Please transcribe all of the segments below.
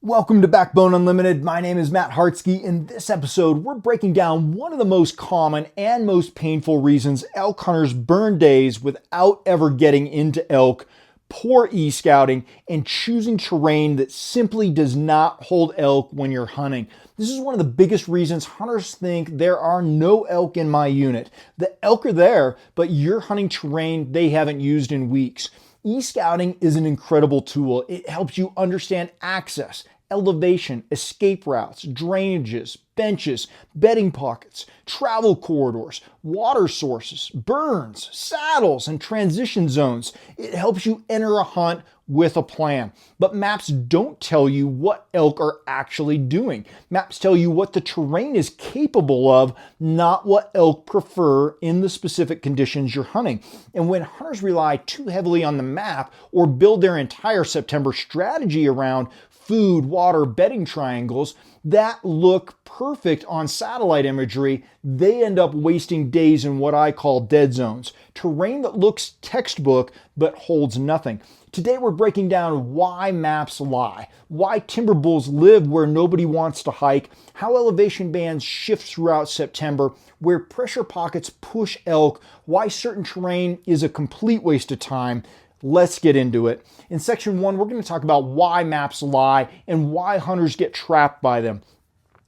Welcome to Backbone Unlimited. My name is Matt Hartsky. In this episode, we're breaking down one of the most common and most painful reasons elk hunters burn days without ever getting into elk, poor e-scouting, and choosing terrain that simply does not hold elk when you're hunting. This is one of the biggest reasons hunters think there are no elk in my unit. The elk are there, but you're hunting terrain they haven't used in weeks. E-scouting is an incredible tool. It helps you understand access, elevation, escape routes, drainages, benches, bedding pockets, travel corridors, water sources, burns, saddles, and transition zones. It helps you enter a hunt with a plan. But maps don't tell you what elk are actually doing. Maps tell you what the terrain is capable of, not what elk prefer in the specific conditions you're hunting. And when hunters rely too heavily on the map or build their entire September strategy around food, water, bedding triangles that look perfect on satellite imagery, they end up wasting days in what I call dead zones. Terrain that looks textbook but holds nothing. Today we're breaking down why maps lie, why timber bulls live where nobody wants to hike, how elevation bands shift throughout September, where pressure pockets push elk, why certain terrain is a complete waste of time. Let's get into it. In section 1, we're going to talk about why maps lie and why hunters get trapped by them.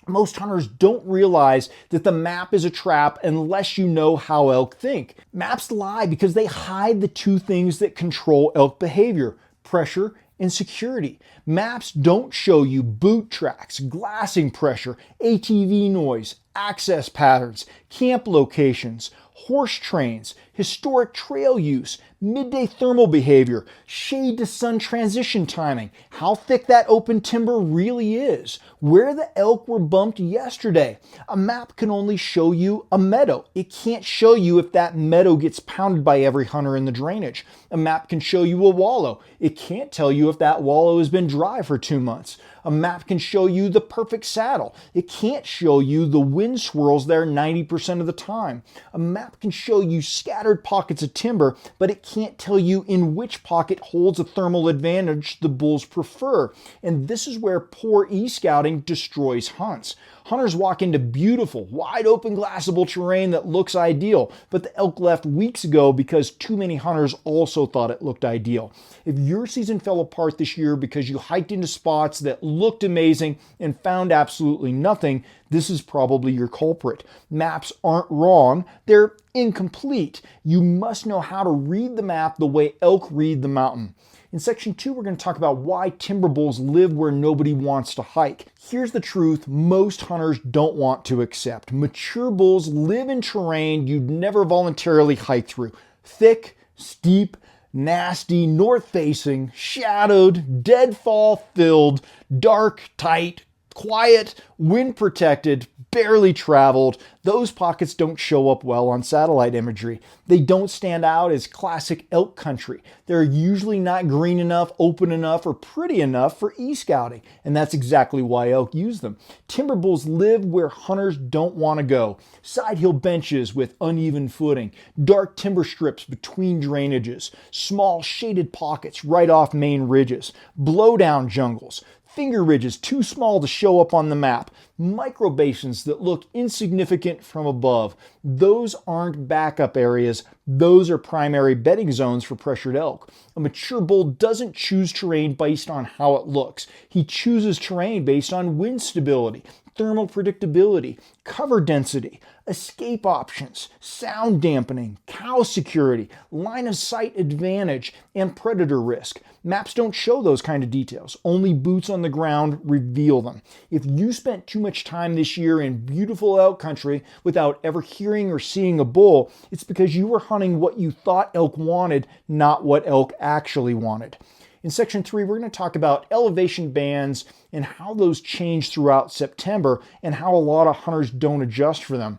Most hunters don't realize that the map is a trap unless you know how elk think. Maps lie because they hide the two things that control elk behavior: pressure and security. Maps don't show you boot tracks, glassing pressure, ATV noise, access patterns, camp locations, horse trains, historic trail use, midday thermal behavior, shade to sun transition timing, how thick that open timber really is, where the elk were bumped yesterday. A map can only show you a meadow. It can't show you if that meadow gets pounded by every hunter in the drainage. A map can show you a wallow. It can't tell you if that wallow has been dry for 2 months. A map can show you the perfect saddle. It can't show you the wind swirls there 90% of the time. A map can show you scattered pockets of timber, but it can't tell you in which pocket holds a thermal advantage the bulls prefer. And this is where poor e-scouting destroys hunts. Hunters walk into beautiful, wide open glassable terrain that looks ideal, but the elk left weeks ago because too many hunters also thought it looked ideal. If your season fell apart this year because you hiked into spots that looked amazing and found absolutely nothing, this is probably your culprit. Maps aren't wrong, they're incomplete. You must know how to read the map the way elk read the mountain. In section 2, we're going to talk about why timber bulls live where nobody wants to hike. Here's the truth most hunters don't want to accept. Mature bulls live in terrain you'd never voluntarily hike through. Thick, steep, nasty, north-facing, shadowed, deadfall-filled, dark, tight, quiet, wind-protected, barely traveled. Those pockets don't show up well on satellite imagery. They don't stand out as classic elk country. They're usually not green enough, open enough, or pretty enough for e-scouting, and that's exactly why elk use them. Timber bulls live where hunters don't want to go. Side hill benches with uneven footing, dark timber strips between drainages, small shaded pockets right off main ridges, blowdown jungles, finger ridges too small to show up on the map, micro basins that look insignificant from above. Those aren't backup areas, those are primary bedding zones for pressured elk. A mature bull doesn't choose terrain based on how it looks. He chooses terrain based on wind stability, thermal predictability, cover density, escape options, sound dampening, cow security, line of sight advantage, and predator risk. Maps don't show those kind of details. Only boots on the ground reveal them. If you spent too much time this year in beautiful elk country without ever hearing or seeing a bull, it's because you were hunting what you thought elk wanted, not what elk actually wanted. In section 3, we're going to talk about elevation bands and how those change throughout September and how a lot of hunters don't adjust for them.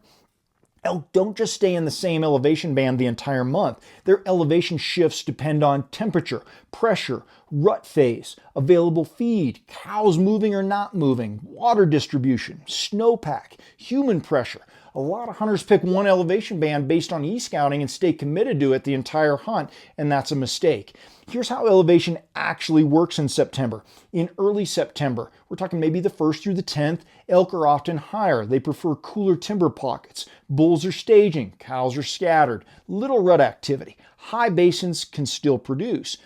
Elk don't just stay in the same elevation band the entire month. Their elevation shifts depend on temperature, pressure, rut phase, available feed, cows moving or not moving, water distribution, snowpack, human pressure. A lot of hunters pick one elevation band based on e-scouting and stay committed to it the entire hunt, and that's a mistake. Here's how elevation actually works in September. In early September, we're talking maybe the 1st through the 10th, elk are often higher. They prefer cooler timber pockets. Bulls are staging, cows are scattered, little rut activity. High basins can still produce.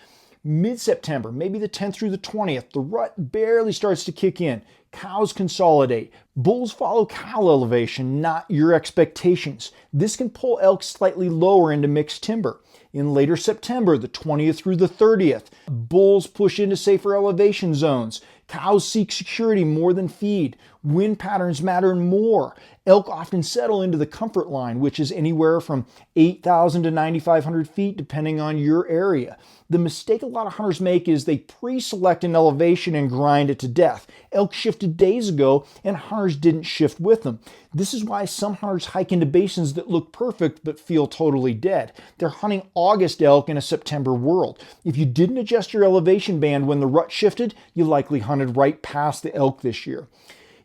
Mid-September, maybe the 10th through the 20th, the rut barely starts to kick in. Cows consolidate. Bulls follow cow elevation, not your expectations. This can pull elk slightly lower into mixed timber. In later September, the 20th through the 30th, bulls push into safer elevation zones. Cows seek security more than feed. Wind patterns matter more. Elk often settle into the comfort line, which is anywhere from 8,000 to 9,500 feet, depending on your area. The mistake a lot of hunters make is they pre-select an elevation and grind it to death. Elk shifted days ago, and hunters didn't shift with them. This is why some hunters hike into basins that look perfect but feel totally dead. They're hunting August elk in a September world. If you didn't adjust your elevation band when the rut shifted, you likely hunted right past the elk this year.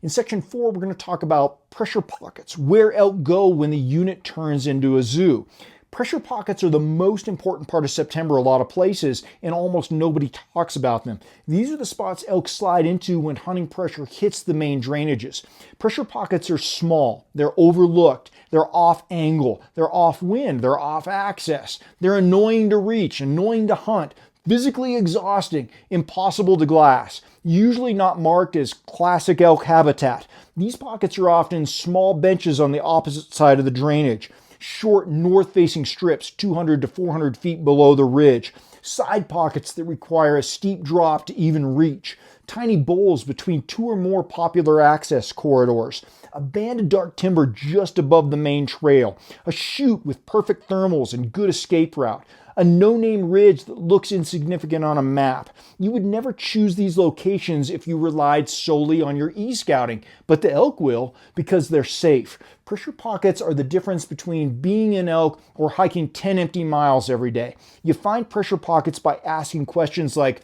In section 4, we're going to talk about pressure pockets, where elk go when the unit turns into a zoo. Pressure pockets are the most important part of September a lot of places, and almost nobody talks about them. These are the spots elk slide into when hunting pressure hits the main drainages. Pressure pockets are small, they're overlooked, they're off angle, they're off wind, they're off access, they're annoying to reach, annoying to hunt, physically exhausting, impossible to glass, usually not marked as classic elk habitat. These pockets are often small benches on the opposite side of the drainage. Short north-facing strips 200 to 400 feet below the ridge, side pockets that require a steep drop to even reach, tiny bowls between 2 or more popular access corridors, a band of dark timber just above the main trail, a chute with perfect thermals and good escape route, a no-name ridge that looks insignificant on a map. You would never choose these locations if you relied solely on your e-scouting, but the elk will because they're safe. Pressure pockets are the difference between being an elk or hiking 10 empty miles every day. You find pressure pockets by asking questions like,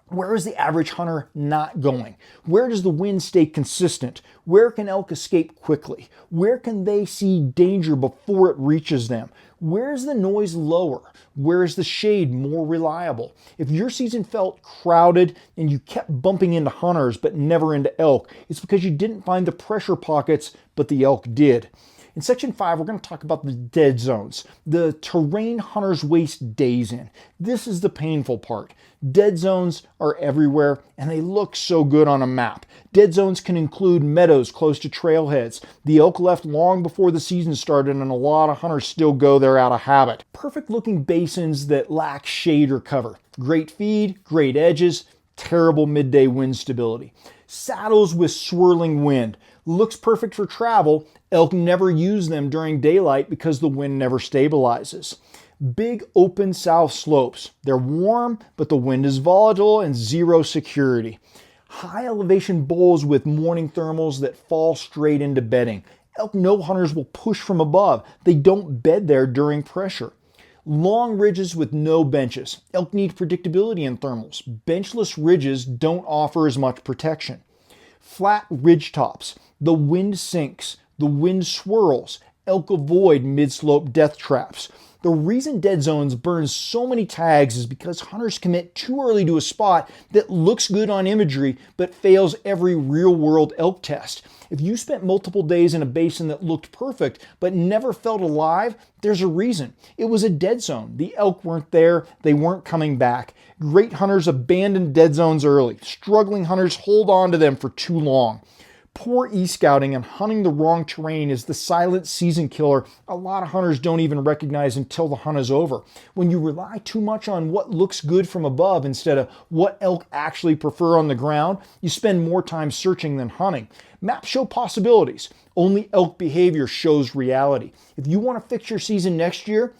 where is the average hunter not going? Where does the wind stay consistent? Where can elk escape quickly? Where can they see danger before it reaches them? Where is the noise lower? Where is the shade more reliable? If your season felt crowded and you kept bumping into hunters but never into elk, it's because you didn't find the pressure pockets, but the elk did. In section 5, we're going to talk about the dead zones, the terrain hunters waste days in. This is the painful part. Dead zones are everywhere, and they look so good on a map. Dead zones can include meadows close to trailheads. The elk left long before the season started, and a lot of hunters still go there out of habit. Perfect-looking basins that lack shade or cover. Great feed, great edges, terrible midday wind stability. Saddles with swirling wind. Looks perfect for travel. Elk never use them during daylight because the wind never stabilizes. Big open south slopes. They're warm, but the wind is volatile and zero security. High elevation bowls with morning thermals that fall straight into bedding. Elk no hunters will push from above. They don't bed there during pressure. Long ridges with no benches. Elk need predictability in thermals. Benchless ridges don't offer as much protection. Flat ridge tops. The wind sinks. The wind swirls. Elk avoid mid-slope death traps. The reason dead zones burn so many tags is because hunters commit too early to a spot that looks good on imagery but fails every real-world elk test. If you spent multiple days in a basin that looked perfect but never felt alive, there's a reason. It was a dead zone. The elk weren't there. They weren't coming back. Great hunters abandon dead zones early. Struggling hunters hold on to them for too long. Poor e-scouting and hunting the wrong terrain is the silent season killer a lot of hunters don't even recognize until the hunt is over. When you rely too much on what looks good from above instead of what elk actually prefer on the ground, you spend more time searching than hunting. Maps show possibilities. Only elk behavior shows reality. If you want to fix your season next year,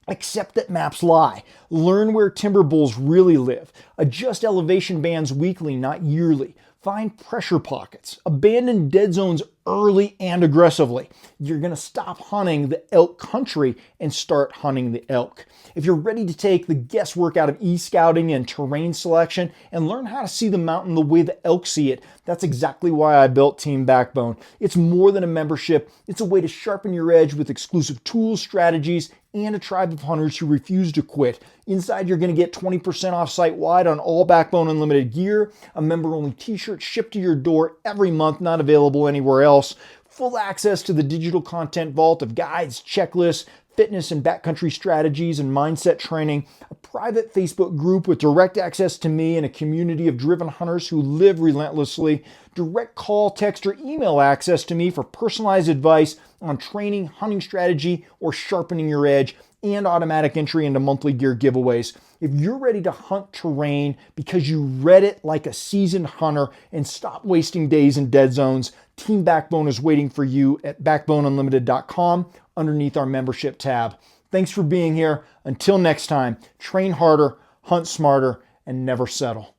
accept that maps lie. Learn where timber bulls really live. Adjust elevation bands weekly, not yearly. Find pressure pockets. Abandon dead zones early and aggressively. You're going to stop hunting the elk country and start hunting the elk. If you're ready to take the guesswork out of e-scouting and terrain selection and learn how to see the mountain the way the elk see it, that's exactly why I built Team Backbone. It's more than a membership. It's a way to sharpen your edge with exclusive tools, strategies, and a tribe of hunters who refuse to quit. Inside, you're going to get 20% off site-wide on all Backbone Unlimited gear, a member-only t-shirt shipped to your door every month, not available anywhere else, full access to the digital content vault of guides, checklists, fitness and backcountry strategies and mindset training, a private Facebook group with direct access to me and a community of driven hunters who live relentlessly, direct call, text, or email access to me for personalized advice on training, hunting strategy, or sharpening your edge, and automatic entry into monthly gear giveaways. If you're ready to hunt terrain because you read it like a seasoned hunter and stop wasting days in dead zones, Team Backbone is waiting for you at backboneunlimited.com underneath our membership tab. Thanks for being here. Until next time, train harder, hunt smarter, and never settle.